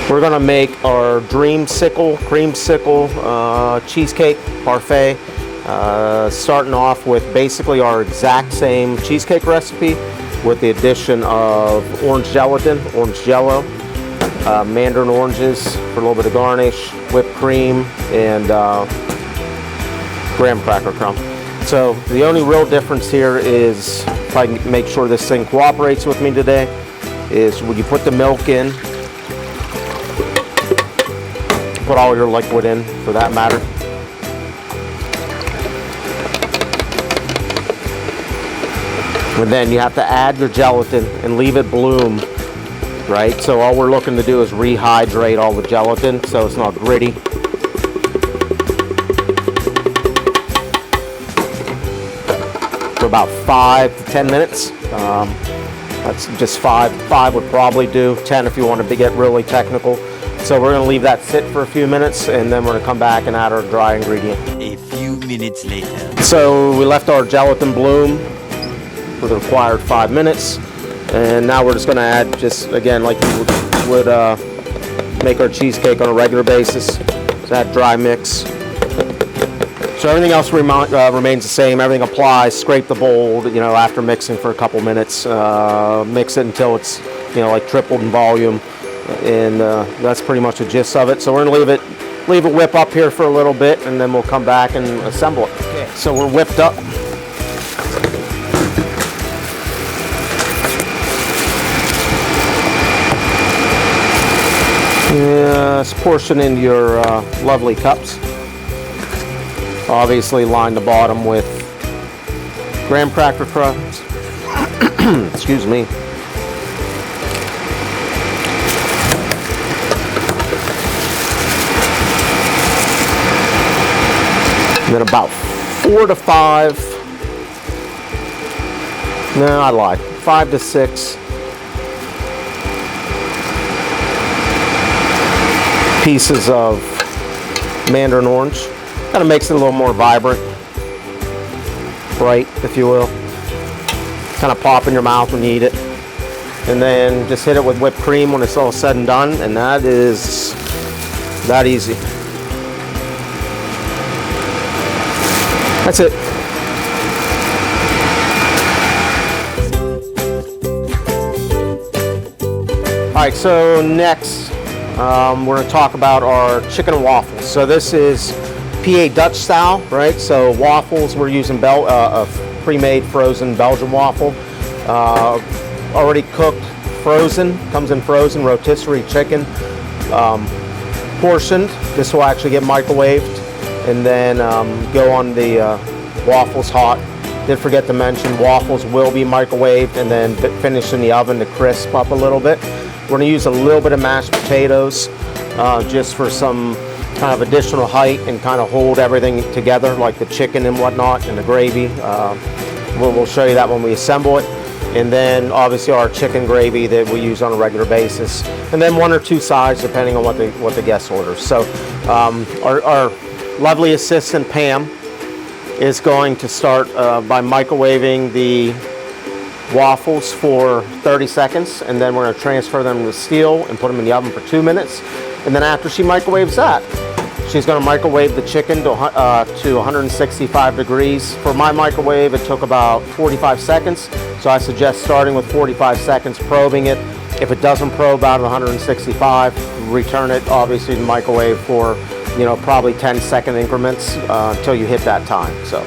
We're gonna make our creamsicle cheesecake parfait. Starting off with basically our exact same cheesecake recipe with the addition of orange gelatin, orange jello, mandarin oranges for a little bit of garnish, whipped cream, and graham cracker crumb. So the only real difference here is, if I can make sure this thing cooperates with me today, is when you put the milk in, put all your liquid in for that matter. And then you have to add your gelatin and leave it bloom, right? So all we're looking to do is rehydrate all the gelatin so it's not gritty. For about 5 to 10 minutes. That's just 5 would probably do, 10 if you wanted to get really technical. So we're gonna leave that sit for a few minutes and then we're gonna come back and add our dry ingredient. A few minutes later. So we left our gelatin bloom for the required 5 minutes. And now we're just gonna add, just again, like you would make our cheesecake on a regular basis. Just add dry mix. So everything else remains the same. Everything applies. Scrape the bowl, after mixing for a couple minutes. Mix it until it's, like tripled in volume. And that's pretty much the gist of it. So we're gonna leave it whip up here for a little bit, and then we'll come back and assemble it. Okay, so we're whipped up. Just portion into your lovely cups. Obviously line the bottom with graham cracker crumbs. Excuse me. And then about 4 to 5, no, I lied, 5 to 6 pieces of mandarin orange. Kind of makes it a little more vibrant, bright, if you will. Kind of pop in your mouth when you eat it. And then just hit it with whipped cream when it's all said and done, and that is that easy. That's it. All right, so next we're going to talk about our chicken and waffles. So this is PA Dutch style, right? So waffles, we're using a pre-made frozen Belgian waffle. Already cooked, frozen, comes in frozen rotisserie chicken, portioned. This will actually get microwaved and then go on the waffles hot. Did forget to mention, waffles will be microwaved and then finished in the oven to crisp up a little bit. We're going to use a little bit of mashed potatoes just for some kind of additional height and kind of hold everything together, like the chicken and whatnot and the gravy. We'll show you that when we assemble it. And then obviously our chicken gravy that we use on a regular basis. And then 1 or 2 sides depending on what the guest orders. So our lovely assistant Pam is going to start by microwaving the waffles for 30 seconds, and then we're going to transfer them to steel and put them in the oven for 2 minutes. And then after she microwaves that, she's going to microwave the chicken to 165 degrees. For my microwave, it took about 45 seconds, so I suggest starting with 45 seconds, probing it. If it doesn't probe out of 165, return it obviously to the microwave for probably 10-second increments until you hit that time. So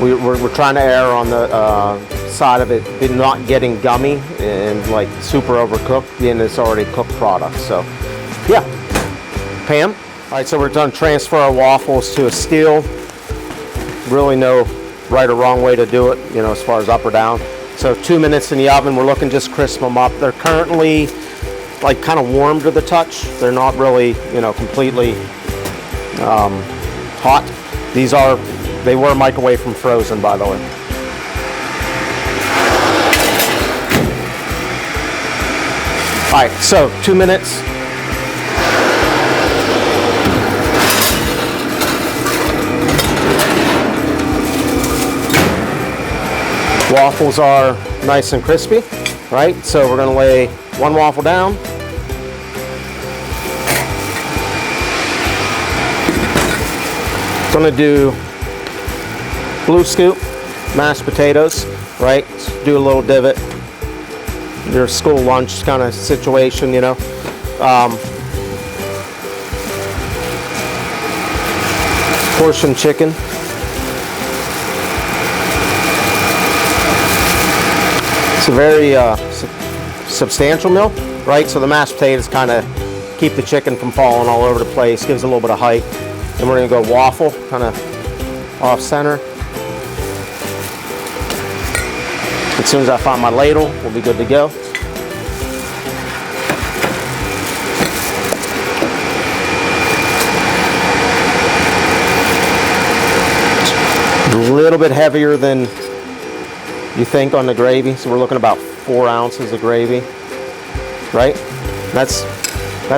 we're trying to err on the side of it not getting gummy and like super overcooked, being it's already cooked product. So yeah, Pam. All right, so we're done transfer our waffles to a steel. Really no right or wrong way to do it, as far as up or down. So 2 minutes in the oven. We're looking just crisp them up. They're currently like kind of warm to the touch. They're not really, completely hot. They were microwave from frozen, by the way. All right, so 2 minutes. Waffles are nice and crispy, right? So we're gonna lay 1 waffle down. Gonna do blue scoop, mashed potatoes, right? Do a little divot. Your school lunch kind of situation, you know. Portion chicken. It's a very substantial meal, right? So the mashed potatoes kind of keep the chicken from falling all over the place, gives a little bit of height. Then we're gonna go waffle, kind of off center. As soon as I find my ladle, we'll be good to go. A little bit heavier than you think on the gravy, so we're looking about 4 ounces of gravy, right? That's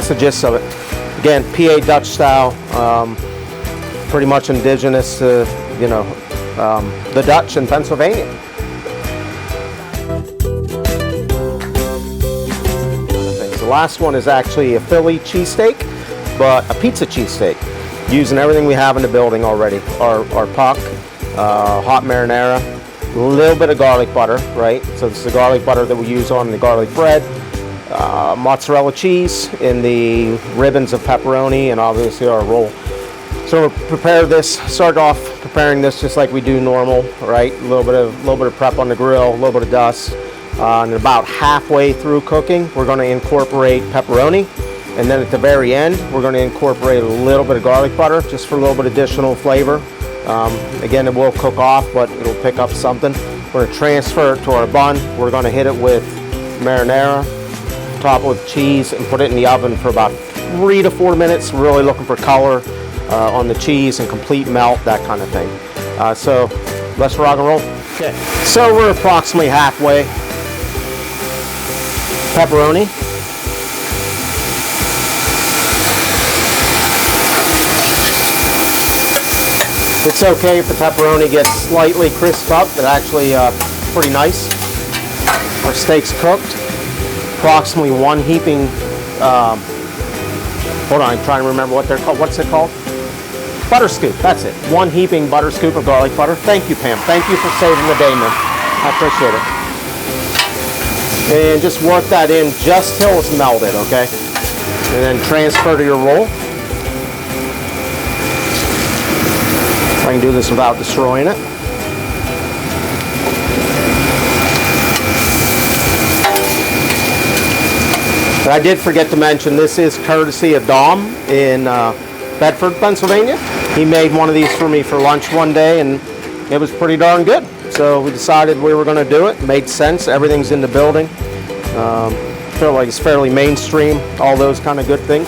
the gist of it. Again, PA Dutch style, pretty much indigenous to, you know, the Dutch in Pennsylvania. The last one is actually a Philly cheesesteak, but a pizza cheesesteak, using everything we have in the building already. Our puck, hot marinara, a little bit of garlic butter, right? So this is the garlic butter that we use on the garlic bread, mozzarella cheese in the ribbons of pepperoni, and obviously our roll. So we'll prepare this, start off preparing this just like we do normal, right? A little bit of prep on the grill, a little bit of dust. And about halfway through cooking, we're going to incorporate pepperoni. And then at the very end, we're going to incorporate a little bit of garlic butter just for a little bit additional flavor. Again, it will cook off, but it'll pick up something. We're going to transfer it to our bun. We're going to hit it with marinara, top it with cheese, and put it in the oven for about 3 to 4 minutes. Really looking for color on the cheese and complete melt, that kind of thing. So let's rock and roll. Okay, so we're approximately halfway. Pepperoni. It's okay if the pepperoni gets slightly crisped up, but actually pretty nice. Our steak's cooked. Approximately 1 heaping, hold on, I'm trying to remember what they're called. What's it called? Butter scoop, that's it. 1 heaping butter scoop of garlic butter. Thank you, Pam. Thank you for saving the day, man. I appreciate it. And just work that in just till it's melted, okay? And then transfer to your roll. I can do this without destroying it. But I did forget to mention, this is courtesy of Dom in Bedford, Pennsylvania. He made one of these for me for lunch one day, and it was pretty darn good. So we decided we were going to do it. It made sense. Everything's in the building. Feel like it's fairly mainstream. All those kind of good things.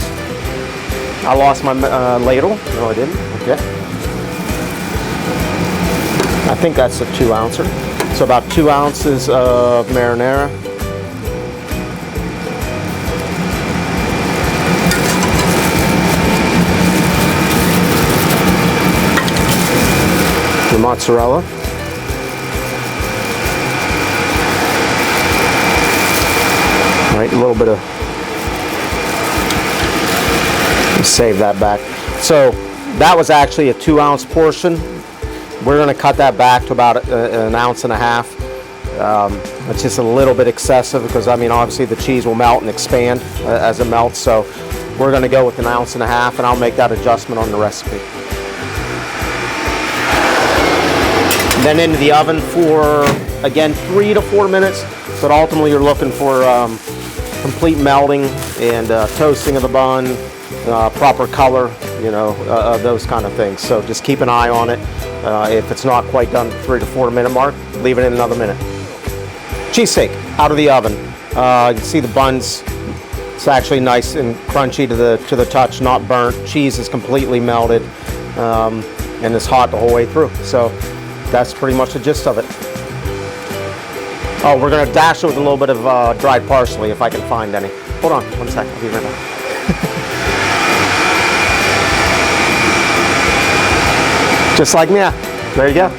I lost my ladle. No, I didn't. Okay. I think that's a 2 ouncer. So about 2 ounces of marinara. The mozzarella. Right, a little bit of, save that back. So that was actually a 2 ounce portion. We're going to cut that back to about 1.5 ounces. It's just a little bit excessive because, I mean, obviously the cheese will melt and expand as it melts. So we're going to go with 1.5 ounces, and I'll make that adjustment on the recipe. Then into the oven for, again, 3 to 4 minutes. But ultimately you're looking for complete melting and toasting of the bun, proper color, you know, those kind of things. So just keep an eye on it. If it's not quite done 3 to 4 minute mark, leave it in another minute. Cheesesteak out of the oven. You can see the buns. It's actually nice and crunchy to the touch, not burnt. Cheese is completely melted, and it's hot the whole way through. So that's pretty much the gist of it. Oh, we're gonna dash it with a little bit of dried parsley if I can find any. Hold on, 1 sec, I'll be right back. Just like me, there you go.